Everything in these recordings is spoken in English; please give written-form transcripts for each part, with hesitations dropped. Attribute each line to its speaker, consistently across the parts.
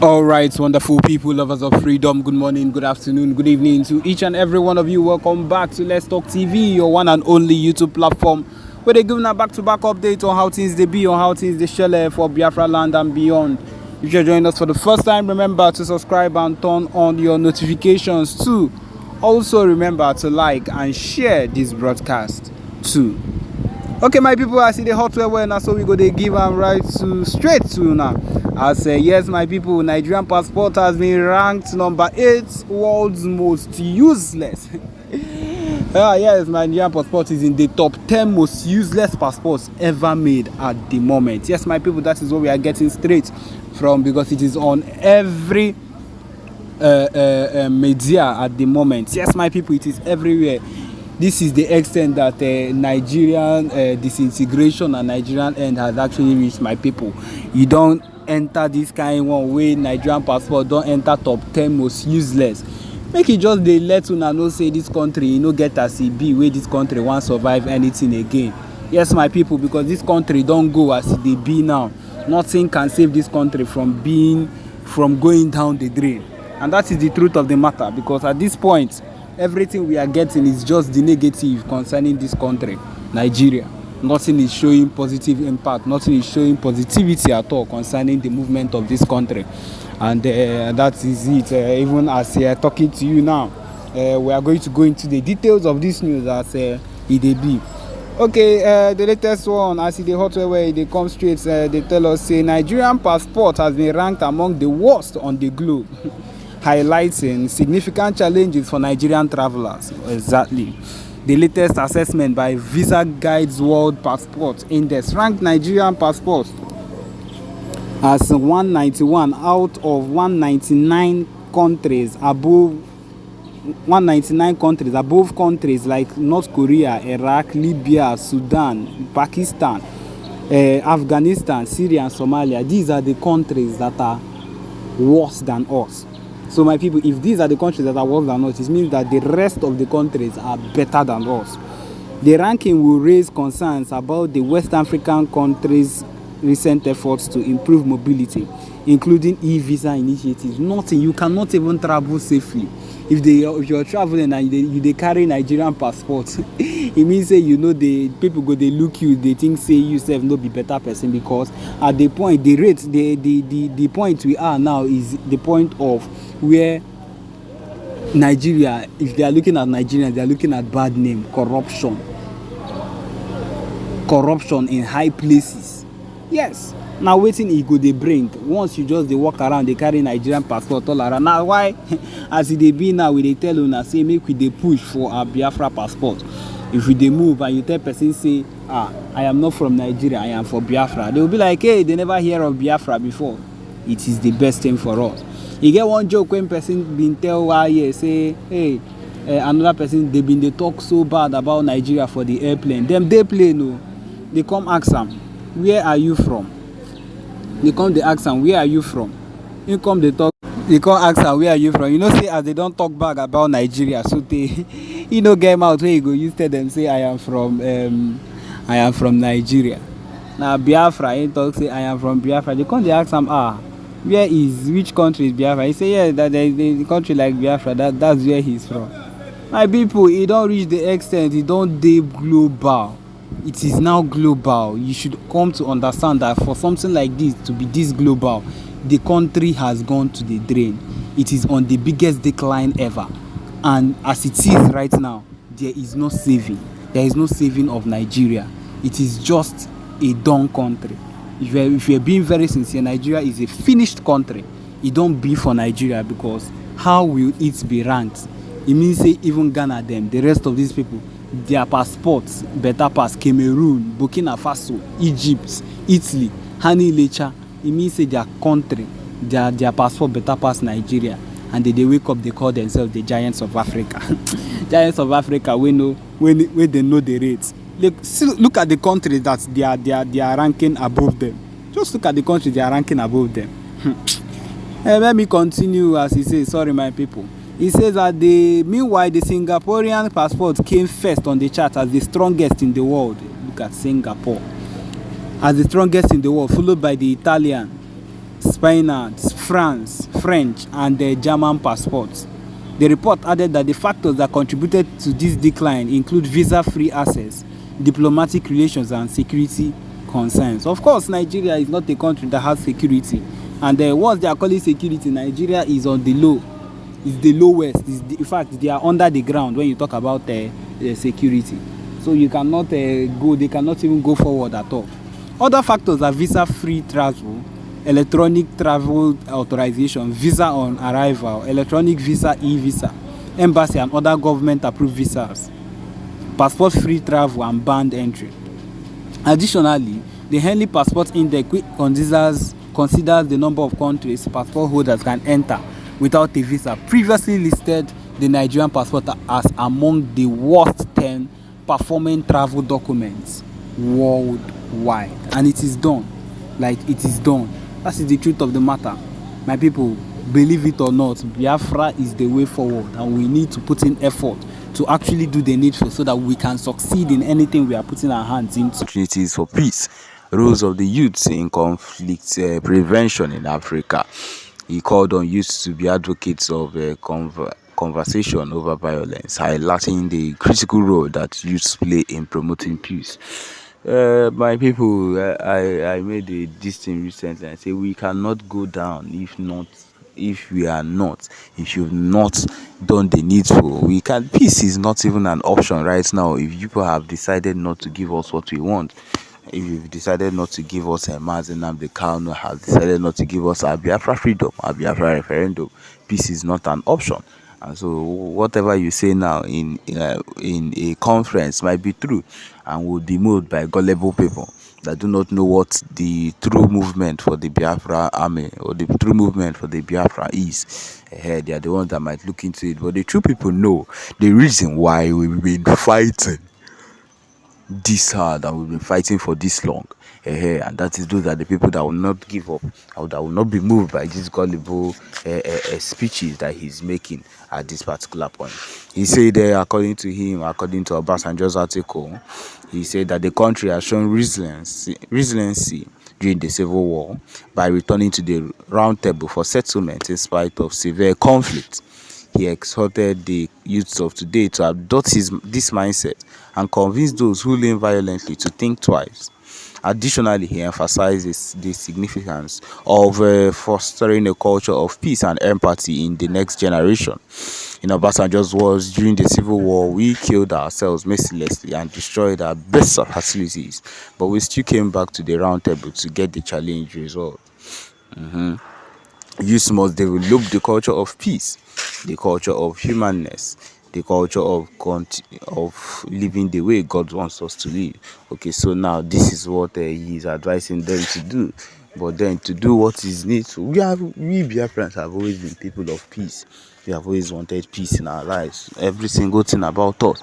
Speaker 1: All right, wonderful people, lovers of freedom. Good morning, good afternoon, good evening to each and every one of you. Welcome back to Let's Talk TV, your one and only YouTube platform, where they're giving a back-to-back update on how things they be, on how things they shell for Biafra land and beyond. If you're joining us for the first time, remember to subscribe and turn on your notifications too. Also, remember to like and share this broadcast too. Okay, my people, I see the hot well now, so we go they give them right to straight to now. I say yes, my people, Nigerian passport has been ranked number 8 world's most useless. Yes, Nigerian passport is in the top 10 most useless passports ever made at the moment. Yes, my people, that is what we are getting straight from, because it is on every media at the moment. Yes, my people, it is everywhere. This is the extent that Nigerian disintegration and Nigerian end has actually reached, my people. You don't enter this kind one way Nigerian passport don't enter top 10 most useless. Make it just dey let una know say this country no get as e be wey this country wan survive anything again. Yes, my people, because this country don go as e dey be now. Nothing can save this country from going down the drain, and that is the truth of the matter, because at this point everything we are getting is just the negative concerning this country, Nigeria. Nothing is showing positive impact, nothing is showing positivity at all concerning the movement of this country. And that is it. Even as talking to you now, we are going to go into the details of this news as it dey be. Okay, the latest one, as e dey hot where they come straight, they tell us say Nigerian passport has been ranked among the worst on the globe. Highlighting significant challenges for Nigerian travelers. Exactly. The latest assessment by Visa Guides World Passport Index ranked Nigerian passports as 191 out of 199 countries above 199 countries above countries like North Korea, Iraq, Libya, Sudan, Pakistan, Afghanistan, Syria, and Somalia. These are the countries that are worse than us. So my people, if these are the countries that are worse than us, it means that the rest of the countries are better than us. The ranking will raise concerns about the West African countries' recent efforts to improve mobility, including e-visa initiatives. Nothing, you cannot even travel safely. If you're traveling and you carry Nigerian passport, it means say the people go they look you, they think say you self no be better person, because at the point the point we are now is the point of where Nigeria, if they are looking at Nigeria, they are looking at bad name, corruption in high places. Yes. Now wetin e go dey bring once you just dey walk around dey carry Nigerian passport all around. Now why as e dey be now, we dey tell una say make we dey push for our Biafra passport. If we dey move and you tell person say I am not from Nigeria, I am for Biafra, they will be like, hey, they never hear of Biafra before. It is the best thing for us. E get one joke when person bin tell here say, hey, another person, they been dey talk so bad about Nigeria for the airplane. Dem dey plane o. They come ask am, where are you from? They come, they ask am, where are you from? He come, they come ask am, where are you from? You know, say as they don't talk back about Nigeria, so they get mouth where you go, you tell them say I am from Nigeria. Now Biafra, he talk say I am from Biafra. They come, they ask am, which country is Biafra? He say, yeah, that the country like Biafra, that's where he's from. My people, he don't reach the extent, he don't dey global. It is now global. You should come to understand that for something like this to be this global, the country has gone to the drain. It is on the biggest decline ever. And as it is right now, there is no saving. There is no saving of Nigeria. It is just a done country. If you're being very sincere, Nigeria is a finished country. It don't be for Nigeria, because how will it be ranked? It means say even Ghana, them, the rest of these people, their passports better pass Cameroon, Burkina Faso, Egypt, Italy, Hani Lecha. It means say their country, their passport better pass Nigeria, and they wake up, they call themselves the giants of Africa. Giants of Africa, we know when they know the rates. Look at the countries that they are ranking above them. Just look at the countries they are ranking above them. Let me continue as he says. Sorry, my people. He says that meanwhile, the Singaporean passport came first on the chart as the strongest in the world. Look at Singapore. As the strongest in the world, followed by the Italian, Spaniards, France, French, and German passports. The report added that the factors that contributed to this decline include visa-free access, diplomatic relations, and security concerns. Of course, Nigeria is not a country that has security, and what they are calling security, Nigeria is on the low. It's the lowest. In fact, they are under the ground when you talk about security. So you cannot go. They cannot even go forward at all. Other factors are visa-free travel, electronic travel authorization, visa on arrival, electronic visa, e-visa, embassy and other government-approved visas, passport-free travel, and banned entry. Additionally, the Henley Passport Index, which considers the number of countries passport holders can enter without a visa, previously listed the Nigerian passport as among the worst 10 performing travel documents worldwide. And it is done. Like, it is done. That is the truth of the matter. My people, believe it or not, Biafra is the way forward, and we need to put in effort to actually do the needful so that we can succeed in anything we are putting our hands into.
Speaker 2: Opportunities for peace, roles of the youths in conflict prevention in Africa. He called on youths to be advocates of conversation over violence, highlighting the critical role that youths play in promoting peace. My people, I made this thing recently. I say we cannot go down if you've not done the needful. Peace is not even an option right now. If people have decided not to give us what we want, if you've decided not to give us a Mazen the Kano have decided not to give us our Biafra freedom, our Biafra referendum, peace is not an option. And so whatever you say now in a conference might be true and will be moved by gullible people that do not know what the true movement for the Biafra army or the true movement for the Biafra is. They are the ones that might look into it. But the true people know the reason why we've been fighting this hard and we've been fighting for this long. And that is those are the people that will not give up, or that will not be moved by these gullible speeches that he's making at this particular point. He said, according to Obasanjo's article, he said that the country has shown resiliency during the civil war by returning to the round table for settlement in spite of severe conflict. He exhorted the youths of today to adopt this mindset and convince those who lean violently to think twice. Additionally, he emphasizes the significance of fostering a culture of peace and empathy in the next generation. In Obasanjo's words, during the Civil War, we killed ourselves mercilessly and destroyed our best facilities, but we still came back to the round table to get the challenge resolved. Youth must develop the culture of peace, the culture of humanness, the culture of living the way God wants us to live. Okay, so now this is what he is advising them to do. But then to do what is needful, we Biafrans have always been people of peace. We have always wanted peace in our lives. Every single thing about us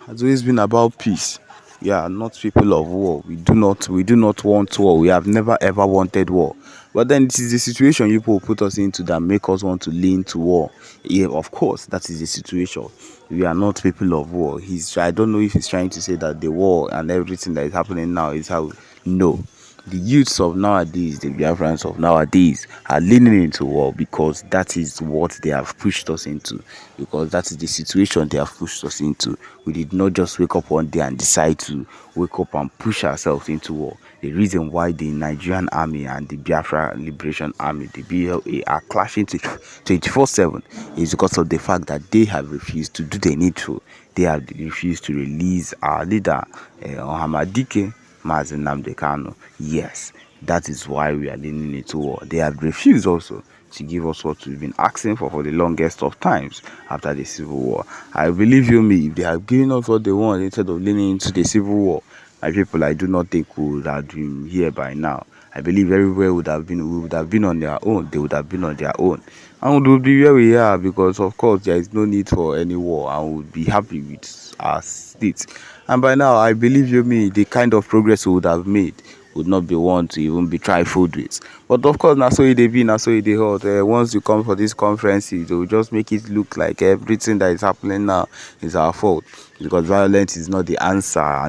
Speaker 2: has always been about peace. We are not people of war. We do not want war. We have never ever wanted war. But then it is the situation you people put us into that make us want to lean to war. Yeah, of course, that is the situation. We are not people of war. I don't know if he's trying to say that the war and everything that is happening now is how. No. The youths of nowadays, the Biafrans of nowadays, are leaning into war because that is what they have pushed us into. Because that is the situation they have pushed us into. We did not just wake up one day and decide to wake up and push ourselves into war. The reason why the Nigerian army and the Biafra Liberation Army, the BLA, are clashing 24/7 is because of the fact that they have refused to do the needful. They have refused to release our leader, Ohamadike Mazen Kano. Yes, that is why we are leaning into war. They have refused also to give us what we've been asking for the longest of times after the civil war. I believe you me, if they have given us what they want instead of leaning into the civil war, my people, I do not think we would have been here by now. I believe everywhere we would have been on their own. They would have been on their own. And we would be where we are because, of course, there is no need for any war and we would be happy with our state. And by now, I believe you me, the kind of progress we would have made would not be one to even be trifled with. But of course, na so it dey be, na so it dey hot. Once you come for these conferences, they will just make it look like everything that is happening now is our fault, because violence is not the answer.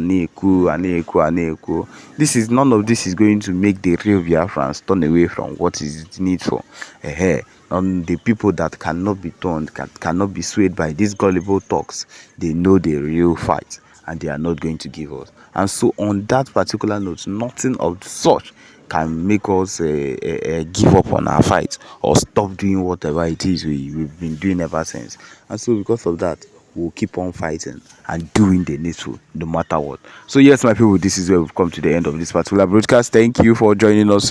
Speaker 2: This is none of this is going to make the real Biafrans turn away from what is needful. The people that cannot be turned, cannot be swayed by these gullible talks, they know the real fight, and they are not going to give us. And so on that particular note, nothing of such can make us give up on our fight or stop doing whatever it is we've been doing ever since. And so because of that, we'll keep on fighting and doing the needful no matter what. So yes, my people, this is where we've come to the end of this particular broadcast. Thank you for joining us.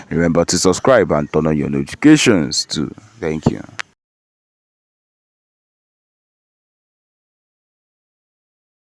Speaker 2: Remember to subscribe and turn on your notifications too. Thank you.